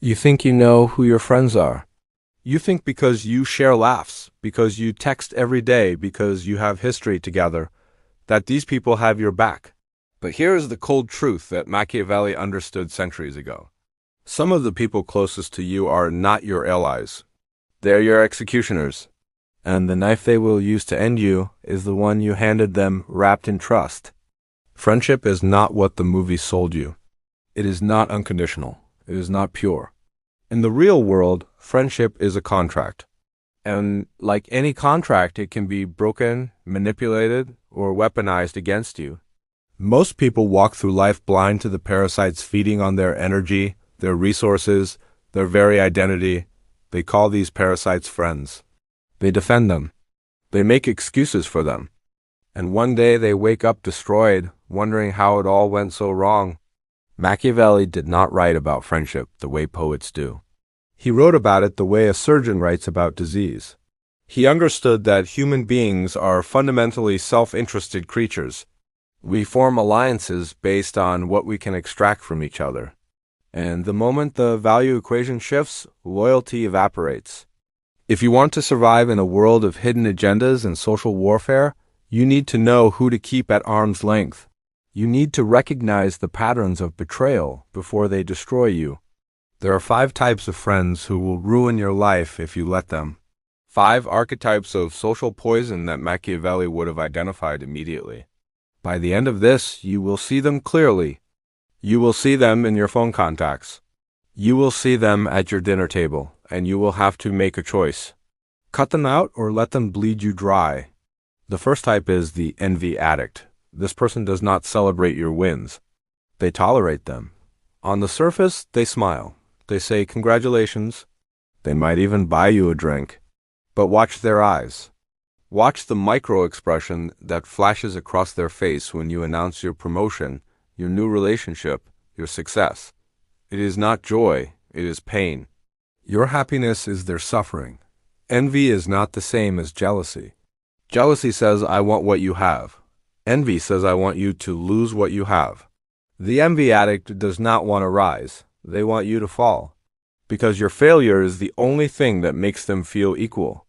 You think you know who your friends are. You think because you share laughs, because you text every day, because you have history together, that these people have your back. But here is the cold truth that Machiavelli understood centuries ago. Some of the people closest to you are not your allies. They're your executioners. And the knife they will use to end you is the one you handed them wrapped in trust. Friendship is not what the movie sold you. It is not unconditional. It is not pure. In the real world, friendship is a contract. And like any contract, it can be broken, manipulated, or weaponized against you. Most people walk through life blind to the parasites feeding on their energy, their resources, their very identity. They call these parasites friends. They defend them. They make excuses for them. And one day they wake up destroyed, wondering how it all went so wrong. Machiavelli did not write about friendship the way poets do. He wrote about it the way a surgeon writes about disease. He understood that human beings are fundamentally self-interested creatures. We form alliances based on what we can extract from each other. And the moment the value equation shifts, loyalty evaporates. If you want to survive in a world of hidden agendas and social warfare, you need to know who to keep at arm's length. You need to recognize the patterns of betrayal before they destroy you. There are 5 types of friends who will ruin your life if you let them. 5 archetypes of social poison that Machiavelli would have identified immediately. By the end of this, you will see them clearly. You will see them in your phone contacts. You will see them at your dinner table, and you will have to make a choice. Cut them out or let them bleed you dry. The first type is the Envy Addict. This person does not celebrate your wins. They tolerate them. On the surface, they smile. They say congratulations. They might even buy you a drink. But watch their eyes. Watch the micro-expression that flashes across their face when you announce your promotion, your new relationship, your success. It is not joy, it is pain. Your happiness is their suffering. Envy is not the same as jealousy. Jealousy says, I want what you have. Envy says, I want you to lose what you have. The envy addict does not want to rise. They want you to fall. Because your failure is the only thing that makes them feel equal.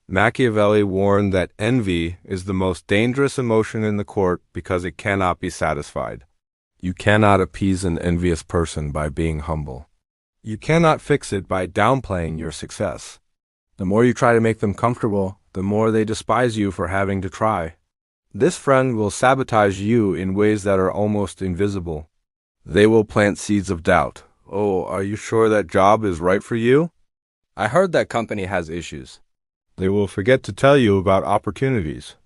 Machiavelli warned that envy is the most dangerous emotion in the court because it cannot be satisfied. You cannot appease an envious person by being humble. You cannot fix it by downplaying your success. The more you try to make them comfortable, the more they despise you for having to try. This friend will sabotage you in ways that are almost invisible. They will plant seeds of doubt. Oh, are you sure that job is right for you? I heard that company has issues. They will forget to tell you about opportunities.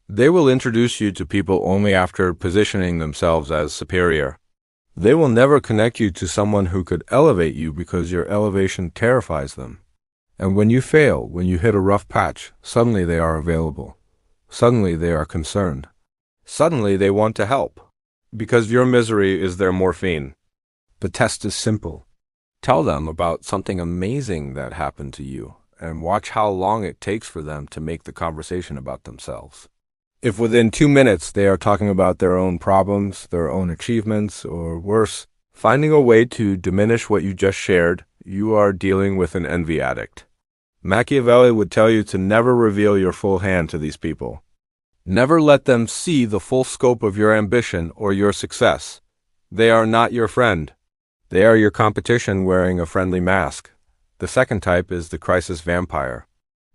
They will introduce you to people only after positioning themselves as superior. They will never connect you to someone who could elevate you because your elevation terrifies them. And when you fail, when you hit a rough patch, suddenly they are available. Suddenly they are concerned. Suddenly they want to help. Because your misery is their morphine. The test is simple. Tell them about something amazing that happened to you, and watch how long it takes for them to make the conversation about themselves. If within 2 minutes they are talking about their own problems, their own achievements, or worse, finding a way to diminish what you just shared, you are dealing with an envy addict. Machiavelli would tell you to never reveal your full hand to these people. Never let them see the full scope of your ambition or your success. They are not your friend. They are your competition wearing a friendly mask. The second type is the crisis vampire.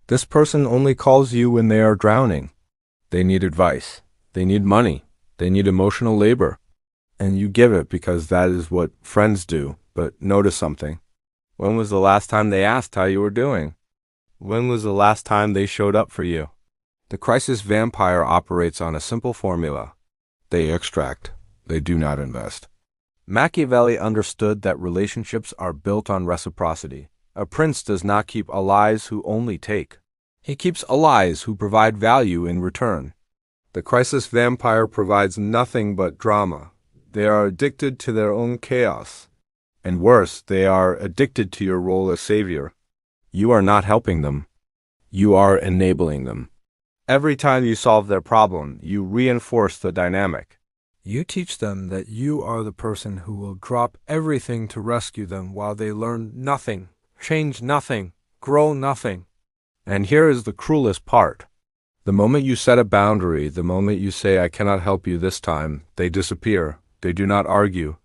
This person only calls you when they are drowning. They need advice. They need money. They need emotional labor. And you give it because that is what friends do. But notice something. When was the last time they asked how you were doing? When was the last time they showed up for you? The crisis vampire operates on a simple formula. They extract. They do not invest. Machiavelli understood that relationships are built on reciprocity. A prince does not keep allies who only take. He keeps allies who provide value in return. The crisis vampire provides nothing but drama. They are addicted to their own chaos. And worse, they are addicted to your role as savior. You are not helping them. You are enabling them. Every time you solve their problem, you reinforce the dynamic. You teach them that you are the person who will drop everything to rescue them while they learn nothing, change nothing, grow nothing. And here is the cruelest part. The moment you set a boundary, the moment you say, I cannot help you this time, they disappear. They do not argue.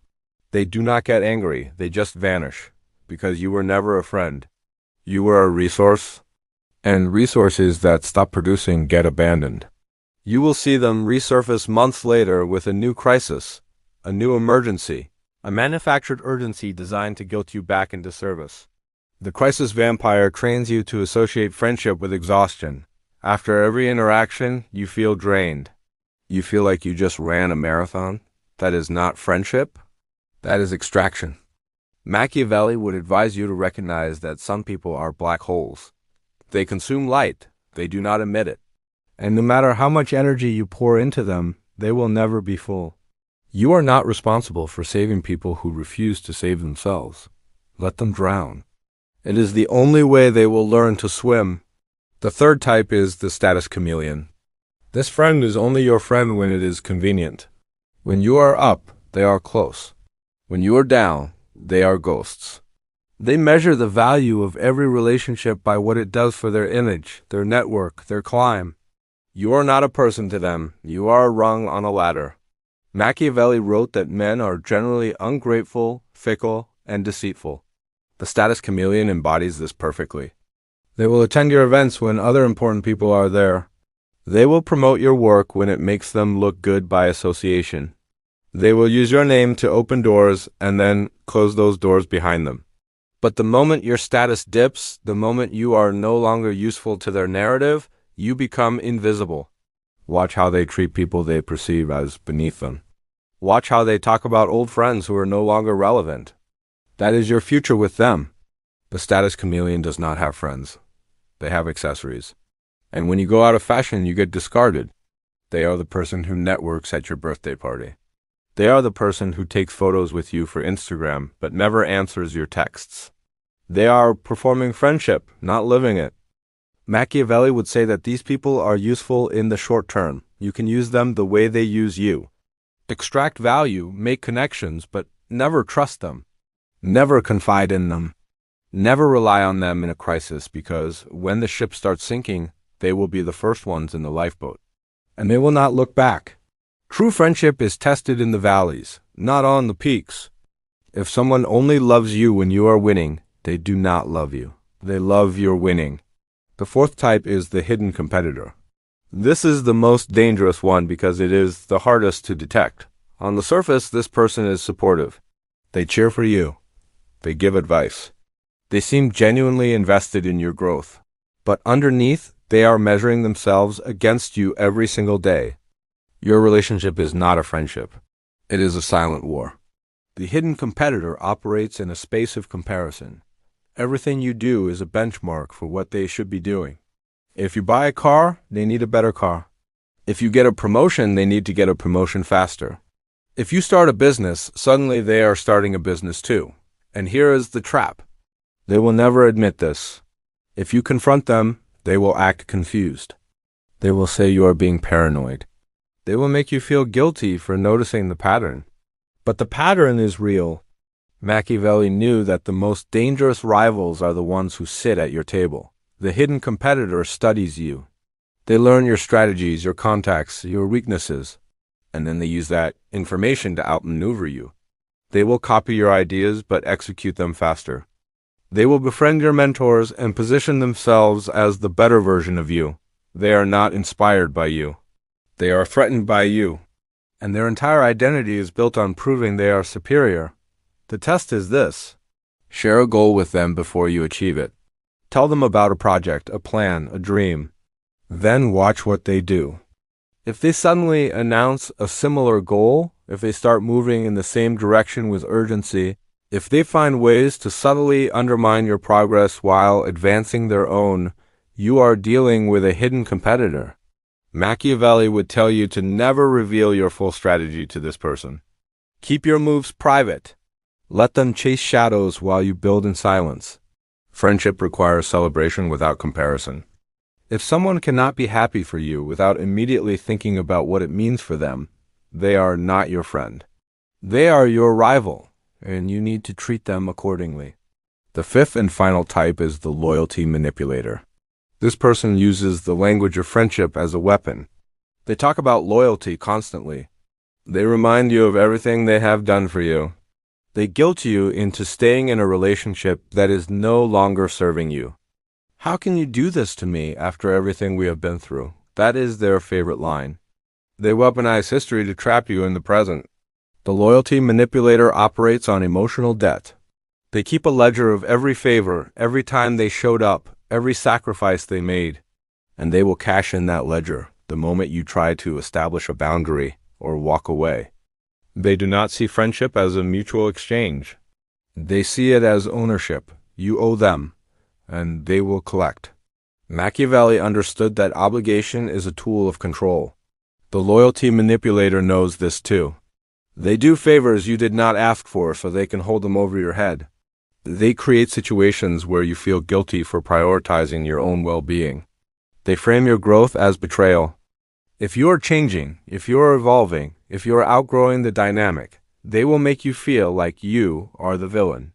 They do not get angry. They just vanish. Because you were never a friend. You were a resource. And resources that stop producing get abandoned. You will see them resurface months later with a new crisis, a new emergency, a manufactured urgency designed to guilt you back into service. The crisis vampire trains you to associate friendship with exhaustion. After every interaction, you feel drained. You feel like you just ran a marathon. That is not friendship. That is extraction. Machiavelli would advise you to recognize that some people are black holes. They consume light. They do not emit it. And no matter how much energy you pour into them, they will never be full. You are not responsible for saving people who refuse to save themselves. Let them drown. It is the only way they will learn to swim. The third type is the status chameleon. This friend is only your friend when it is convenient. When you are up, they are close. When you are down, they are ghosts. They measure the value of every relationship by what it does for their image, their network, their climb. You are not a person to them. You are a rung on a ladder. Machiavelli wrote that men are generally ungrateful, fickle, and deceitful. The status chameleon embodies this perfectly. They will attend your events when other important people are there. They will promote your work when it makes them look good by association. They will use your name to open doors and then close those doors behind them. But the moment your status dips, the moment you are no longer useful to their narrative, you become invisible. Watch how they treat people they perceive as beneath them. Watch how they talk about old friends who are no longer relevant. That is your future with them. The status chameleon does not have friends. They have accessories. And when you go out of fashion, you get discarded. They are the person who networks at your birthday party. They are the person who takes photos with you for Instagram, but never answers your texts. They are performing friendship, not living it. Machiavelli would say that these people are useful in the short term. You can use them the way they use you. Extract value, make connections, but never trust them. Never confide in them. Never rely on them in a crisis, because when the ship starts sinking, they will be the first ones in the lifeboat. And they will not look back. True friendship is tested in the valleys, not on the peaks. If someone only loves you when you are winning, they do not love you. They love your winning. The fourth type is the hidden competitor. This is the most dangerous one because it is the hardest to detect. On the surface, this person is supportive. They cheer for you. They give advice. They seem genuinely invested in your growth. But underneath, they are measuring themselves against you every single day. Your relationship is not a friendship. It is a silent war. The hidden competitor operates in a space of comparison. Everything you do is a benchmark for what they should be doing. If you buy a car, they need a better car. If you get a promotion, they need to get a promotion faster. If you start a business, suddenly they are starting a business too. And here is the trap. They will never admit this. If you confront them, they will act confused. They will say you are being paranoid. They will make you feel guilty for noticing the pattern. But the pattern is real. Machiavelli knew that the most dangerous rivals are the ones who sit at your table. The hidden competitor studies you. They learn your strategies, your contacts, your weaknesses, and then they use that information to outmaneuver you. They will copy your ideas but execute them faster. They will befriend your mentors and position themselves as the better version of you. They are not inspired by you. They are threatened by you. And their entire identity is built on proving they are superior. The test is this. Share a goal with them before you achieve it. Tell them about a project, a plan, a dream. Then watch what they do. If they suddenly announce a similar goal, if they start moving in the same direction with urgency, if they find ways to subtly undermine your progress while advancing their own, you are dealing with a hidden competitor. Machiavelli would tell you to never reveal your full strategy to this person. Keep your moves private. Let them chase shadows while you build in silence. Friendship requires celebration without comparison. If someone cannot be happy for you without immediately thinking about what it means for them, they are not your friend. They are your rival, and you need to treat them accordingly. The fifth and final type is the loyalty manipulator. This person uses the language of friendship as a weapon. They talk about loyalty constantly. They remind you of everything they have done for you. They guilt you into staying in a relationship that is no longer serving you. How can you do this to me after everything we have been through? That is their favorite line. They weaponize history to trap you in the present. The loyalty manipulator operates on emotional debt. They keep a ledger of every favor, every time they showed up, every sacrifice they made, and they will cash in that ledger the moment you try to establish a boundary or walk away. They do not see friendship as a mutual exchange. They see it as ownership. You owe them, and they will collect. Machiavelli understood that obligation is a tool of control. The loyalty manipulator knows this too. They do favors you did not ask for so they can hold them over your head. They create situations where you feel guilty for prioritizing your own well-being. They frame your growth as betrayal. If you are changing, if you are evolving, if you are outgrowing the dynamic, they will make you feel like you are the villain.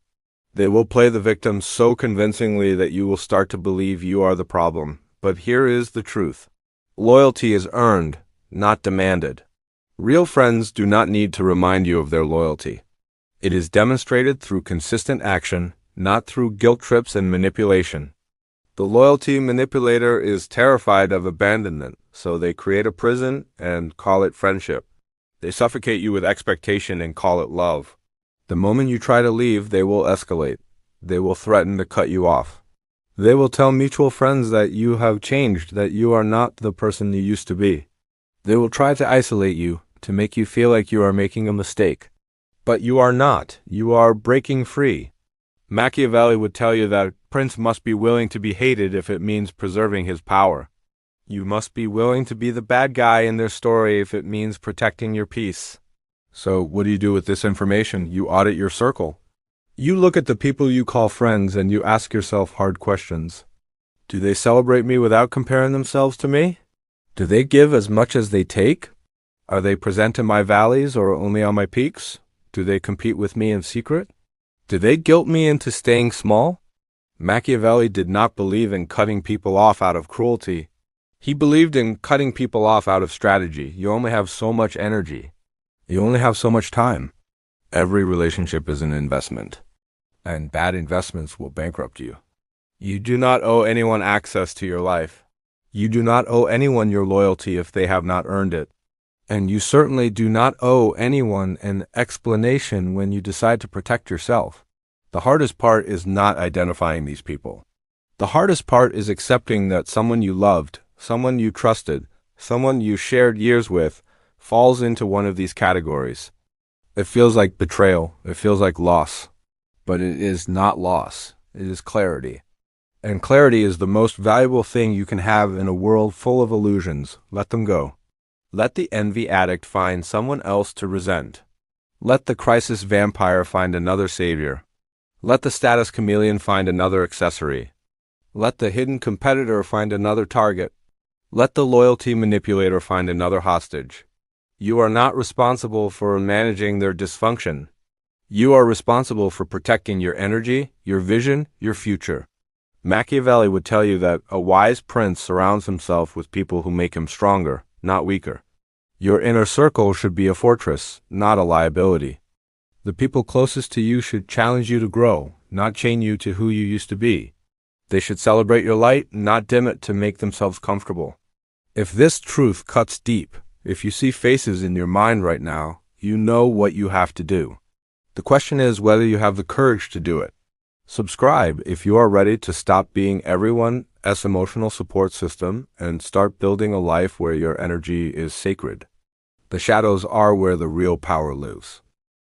They will play the victim so convincingly that you will start to believe you are the problem. But here is the truth. Loyalty is earned, not demanded. Real friends do not need to remind you of their loyalty. It is demonstrated through consistent action, not through guilt trips and manipulation. The loyalty manipulator is terrified of abandonment, so they create a prison and call it friendship. They suffocate you with expectation and call it love. The moment you try to leave, they will escalate. They will threaten to cut you off. They will tell mutual friends that you have changed, that you are not the person you used to be. They will try to isolate you, to make you feel like you are making a mistake. But you are not. You are breaking free. Machiavelli would tell you that a prince must be willing to be hated if it means preserving his power. You must be willing to be the bad guy in their story if it means protecting your peace. So what do you do with this information? You audit your circle. You look at the people you call friends and you ask yourself hard questions. Do they celebrate me without comparing themselves to me? Do they give as much as they take? Are they present in my valleys or only on my peaks? Do they compete with me in secret? Do they guilt me into staying small? Machiavelli did not believe in cutting people off out of cruelty. He believed in cutting people off out of strategy. You only have so much energy. You only have so much time. Every relationship is an investment, and bad investments will bankrupt you. You do not owe anyone access to your life. You do not owe anyone your loyalty if they have not earned it. And you certainly do not owe anyone an explanation when you decide to protect yourself. The hardest part is not identifying these people. The hardest part is accepting that someone you loved, someone you trusted, someone you shared years with, falls into one of these categories. It feels like betrayal. It feels like loss. But it is not loss. It is clarity. And clarity is the most valuable thing you can have in a world full of illusions. Let them go. Let the envy addict find someone else to resent. Let the crisis vampire find another savior. Let the status chameleon find another accessory. Let the hidden competitor find another target. Let the loyalty manipulator find another hostage. You are not responsible for managing their dysfunction. You are responsible for protecting your energy, your vision, your future. Machiavelli would tell you that a wise prince surrounds himself with people who make him stronger, not weaker. Your inner circle should be a fortress, not a liability. The people closest to you should challenge you to grow, not chain you to who you used to be. They should celebrate your light, not dim it to make themselves comfortable. If this truth cuts deep, if you see faces in your mind right now, you know what you have to do. The question is whether you have the courage to do it. Subscribe if you are ready to stop being everyone's emotional support system and start building a life where your energy is sacred. The shadows are where the real power lives.